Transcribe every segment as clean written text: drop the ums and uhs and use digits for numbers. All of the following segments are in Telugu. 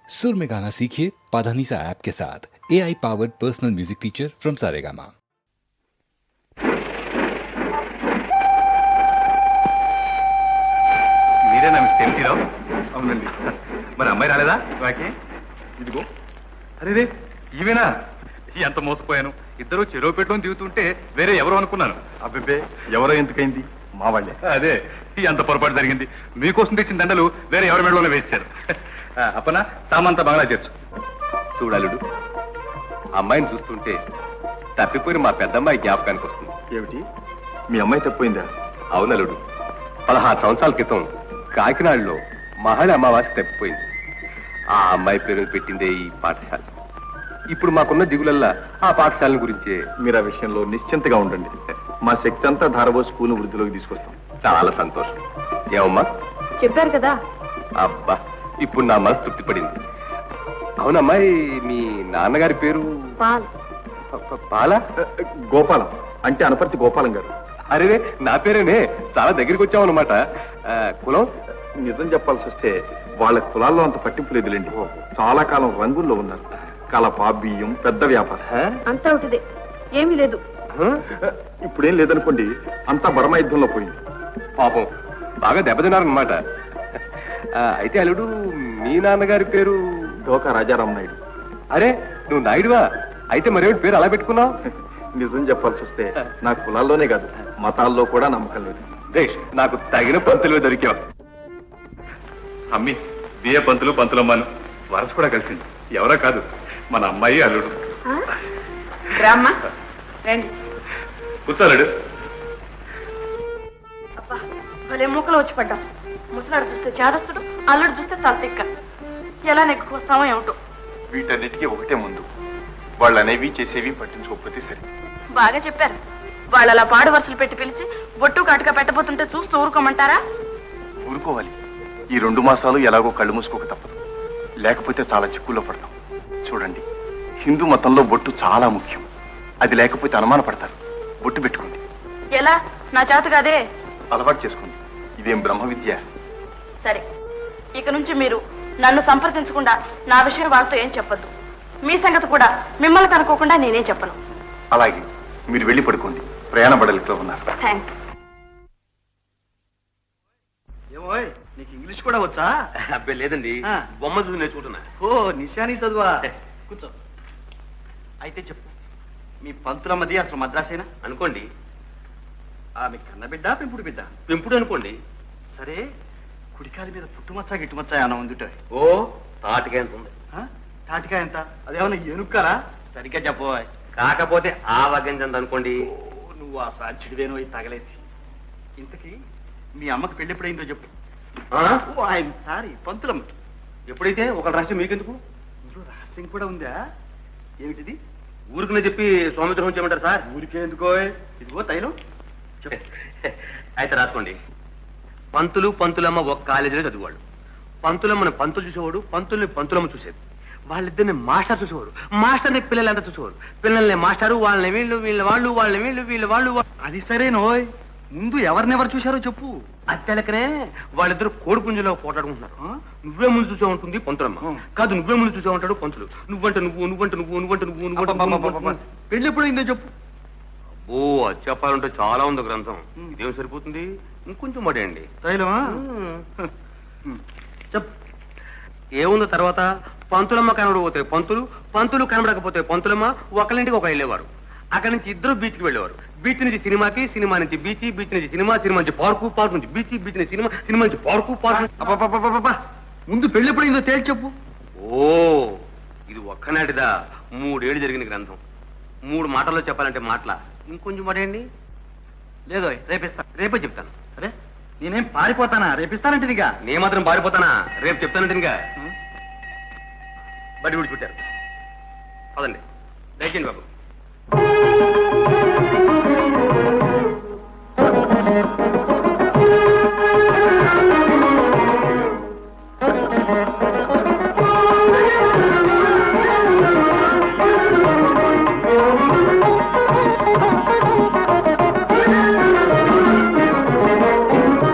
सुर में गाना सीखिए पाधानीसा ऐप के साथ AI powered personal music teacher from Saregama. మీరేనా మిస్టర్ ఎంటీరావు? అవునండి. మరి అమ్మాయి రాలేదా? వాకే ఇదిగో. అరే ఈవేనా? ఎంత మోసపోయాను. ఇద్దరు చెరువు పెట్టుకొని దిగుతుంటే వేరే ఎవరో అనుకున్నాను. అబ్బే ఎవరో ఎందుకైంది? మా వాళ్ళే. అదే ఎంత పొరపాటు జరిగింది. మీకోసం తెచ్చిన దండలు వేరే ఎవరి మెడలోనే వేశారు. అప్పనా సామంతా బంగ్లా చేర్చు. చూడాలుడు, అమ్మాయిని చూస్తుంటే తప్పిపోయిన మా పెద్దమ్మాయి జ్ఞాపకానికి వస్తుంది. ఏమిటి, మీ అమ్మాయి తప్పిపోయిందా? అవునలుడు, 16 సంవత్సరాల క్రితం కాకినాడలో మహాళి అమావాస్య తప్పిపోయింది. ఆ అమ్మాయి పేరు పెట్టిందే ఈ పాఠశాల. ఇప్పుడు మాకున్న దిగులల్లా ఆ పాఠశాల గురించే. మీరు ఆ విషయంలో నిశ్చింతగా ఉండండి. మా శక్తి అంతా ధారబోసి స్కూల్ వృద్ధిలోకి తీసుకొస్తాం. చాలా సంతోషం. ఏమమ్మా చెప్పారు కదా. అబ్బా, ఇప్పుడు నా మనసు తృప్తిపడింది. అవునమ్మాయి, మీ నాన్నగారి పేరు? పాల గోపాలం, అంటే అనపర్తి గోపాలం గారు. అరే, నా పేరేనే. చాలా దగ్గరికి వచ్చామన్నమాట. కులం? నిజం చెప్పాల్సి వస్తే వాళ్ళ కులాల్లో అంత పట్టింపు లేదులేండి. చాలా కాలం రంగుల్లో ఉన్నారు. కలప, బియ్యం, పెద్ద వ్యాపారం. అంతా ఒకటిదే, ఏమీ లేదు. ఇప్పుడేం లేదనుకోండి, అంతా బర్మా యుద్ధంలో పోయింది. పాపం బాగా దెబ్బతిన్నారనమాట. అయితే అల్లుడు, మీ నాన్నగారి పేరు? డోకా రాజారాం నాయుడు. అరే, నువ్వు నాయుడువా? అయితే మరేమిటి పేరు అలా పెట్టుకున్నావు? నిజం చెప్పాల్సి వస్తే నా కులాల్లోనే కాదు, మతాల్లో కూడా నమ్మకం లేదు. దేశ్, నాకు తగిన పంతులు దొరికావు. అమ్మి బియ్య పంతులు పంతులమ్మాను వరస కూడా కలిసింది. ఎవరో కాదు, మన అమ్మాయి అల్లుడు. కూర్చోలేడు. భలే మూకలు వచ్చి పడ్డాం. ముసలాడు చూస్తే చేదస్తుడు, అల్లుడు చూస్తే తలతిక్క. ఎలా నెగ్గుకొస్తామో ఏమిటో. వీటన్నిటికీ ఒకటే ముందు, వాళ్ళు అనేవి చేసేవి పట్టించుకోకపోతే సరే. బాగా చెప్పారు. వాళ్ళు అలా పాడు వరుసలు పెట్టి పిలిచి బొట్టు కాటుగా పెట్టబోతుంటే చూస్తూ ఊరుకోమంటారా? ఊరుకోవాలి. ఈ 2 మాసాలు ఎలాగో కళ్ళు మూసుకోక తప్పదు. లేకపోతే చాలా చిక్కుల్లో పడతాం. చూడండి, హిందూ మతంలో బొట్టు చాలా ముఖ్యం. అది లేకపోతే అనుమాన పడతారు. బొట్టు పెట్టుకోండి. ఎలా? నా చేత కాదే. అలవాటు చేసుకోండి. ఇదేం బ్రహ్మ విద్య? సరే, ఇక నుంచి మీరు నన్ను సంప్రదించకుండా నా విషయం వాళ్ళతో ఏం చెప్పొద్దు. మీ సంగతి కూడా మిమ్మల్ని కనుక్కోకుండా నేనేం చెప్పను. అలాగే, మీరు వెళ్ళి పడుకోండి. ప్రయాణ బడలితో ఉన్నారు. థ్యాంక్స్. ఏమో, నీకు ఇంగ్లీష్ కూడా వచ్చా? అబ్బే లేదండి, బొమ్మ చూసి నేర్చుకుంటున్నా. ఓ, నిశాని చదువా? కూర్చో. అయితే చెప్పు, మీ పంతులమ్మది అసలు మద్రాసేనా? అనుకోండి. ఆమె కన్నబిడ్డ, పెంపుడు బిడ్డ? పెంపుడు అనుకోండి. సరే, కుడికాలి మీద పుట్టుమచ్చ గిట్టుమచ్చ అన్న ఉందిట. ఓ, తాటికాయ ఎంత ఉంది. తాటికాయ ఎంత? అదేమన్నా ఏనుక్కరా? సరిగ్గా చెప్పు. కాకపోతే ఆ వగంజంత అనుకోండి. నువ్వు ఆ సాధ్యుడివేనో తగలేసి. ఇంతకీ మీ అమ్మకి పెళ్లి ఎప్పుడైందో చెప్పు. ఆయన సారీ, పంతులమ్మ. ఎప్పుడైతే ఒక రహస్యం మీకెందుకు? ఇందులో రహస్యం కూడా ఉందా? ఏమిటిది? ఊరికనే చెప్పి సౌమిత్రం చేయమంటారు సార్? ఊరికే ఎందుకో. ఇదిగో తైలం. అయితే రాసుకోండి. పంతులు పంతులమ్మ ఒక కాలేజీలో చదివాడు. పంతులమ్మని పంతులు చూసేవాడు, పంతుల్ని పంతులమ్మ చూసేది. వాళ్ళిద్దరిని మాస్టర్ చూసేవాడు, మాస్టర్ని పిల్లలంతా చూసేవాడు. పిల్లల్ని మాస్టారు, వాళ్ళని వీళ్ళు, వీళ్ళ వాళ్ళు, వాళ్ళని వీళ్ళు, వీళ్ళ వాళ్ళు. అది సరేనోయ్, ముందు ఎవరినెవరు చూశారో చెప్పు. అత్తెలకనే వాళ్ళిద్దరు కోడిపుంజలో పోటాడుకుంటున్నారు. నువ్వే ముందు చూసే ఉంటుంది పంతులమ్మ. కాదు, నువ్వే ముందు చూసే ఉంటాడు పంతులు. నువ్వంటే నువ్వు, నువ్వంటే నువ్వు, నువ్వంటే నువ్వు, నువ్వు. పెళ్లి ఎప్పుడైందో చెప్పు. ఓ, అది చెప్పాలంటే చాలా ఉంది గ్రంథం. ఇదేం సరిపోతుంది, ఇంకొంచెం మడేయండి. తైలమా? చెప్పు. ఏముందో తర్వాత? పంతులమ్మ కనబడకపోతే పంతులు, పంతులు కనబడకపోతే పంతులమ్మ ఒకరింటికి ఒక వెళ్ళేవారు. అక్కడి నుంచి ఇద్దరు బీచ్కి వెళ్ళేవారు. బీచ్ నుంచి సినిమాకి, సినిమా నుంచి బీచ్, బీచ్ నుంచి సినిమా, సినిమా నుంచి పార్కు, పార్క్ నుంచి బీచ్, బీచ్ నుంచి సినిమా, సినిమా నుంచి పార్కు, పార్క్. ముందు పెళ్లి ఎప్పుడైందో తేల్చి చెప్పు. ఓ, ఇది ఒక్కనాటిదా? 3 ఏళ్ళు జరిగిన గ్రంథం. 3 మాటల్లో చెప్పాలంటే మాటల. ఇంకొంచెం మడేయండి. లేదో, రేపిస్తా. రేపే చెప్తాను. అరే, నేనేం పారిపోతానా? రేపిస్తానంటే ఇక నేను మాత్రం పారిపోతానా? రేపు చెప్తానంటే ఇంకా బడి విడిచుట్టారు. పదండి, దయచేయండి బాబు.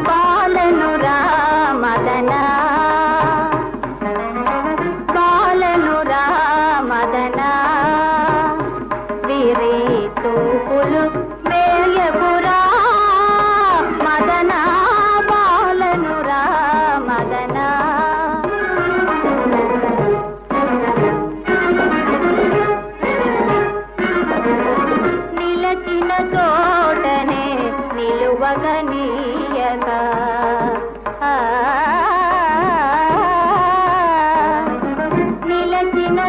బాలను రామదనా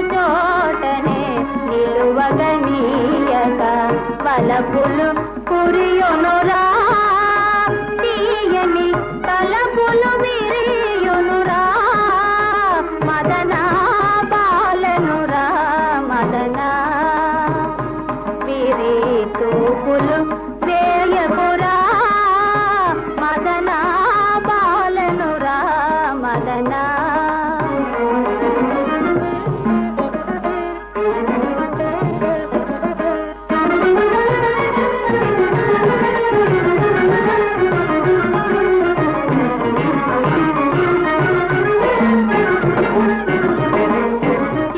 చోటనే నిలువగనీయక వలపులు కురియునురా తీయని తలపులు విరియునురా మదనా బాలనురా మదనా విరి తూపులు వేయకురా మదనా బాలనురా మదనా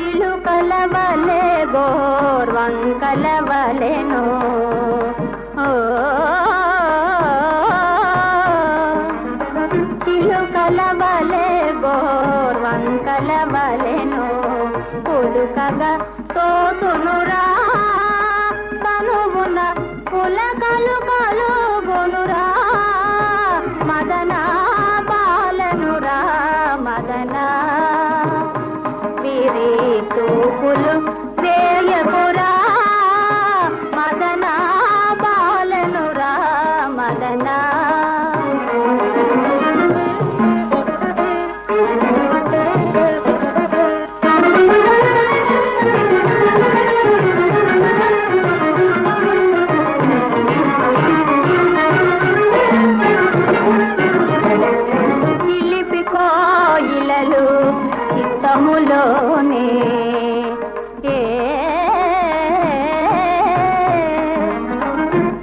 చిలుకలవలే గోర్వంకలవలెను చిలుకలవలే గోర్వంకలవలెను పులుకగా తోచునురా కనువున పులకలు కలుగునురా మదనా బాలనురా మదనా విరి తూపులు వేయకురా మదనా బాలనురా మదనా నిలిపి కోయిలలు చిత్తములోనే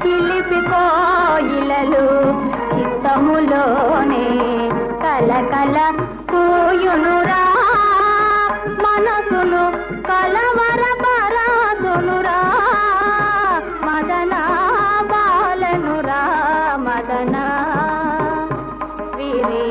చిలిపి కోయిలలు చిత్తములోనే కలకల కూయునురా మనసును కలవరపరాదునురా మదనా బాలనురా మదనా విరి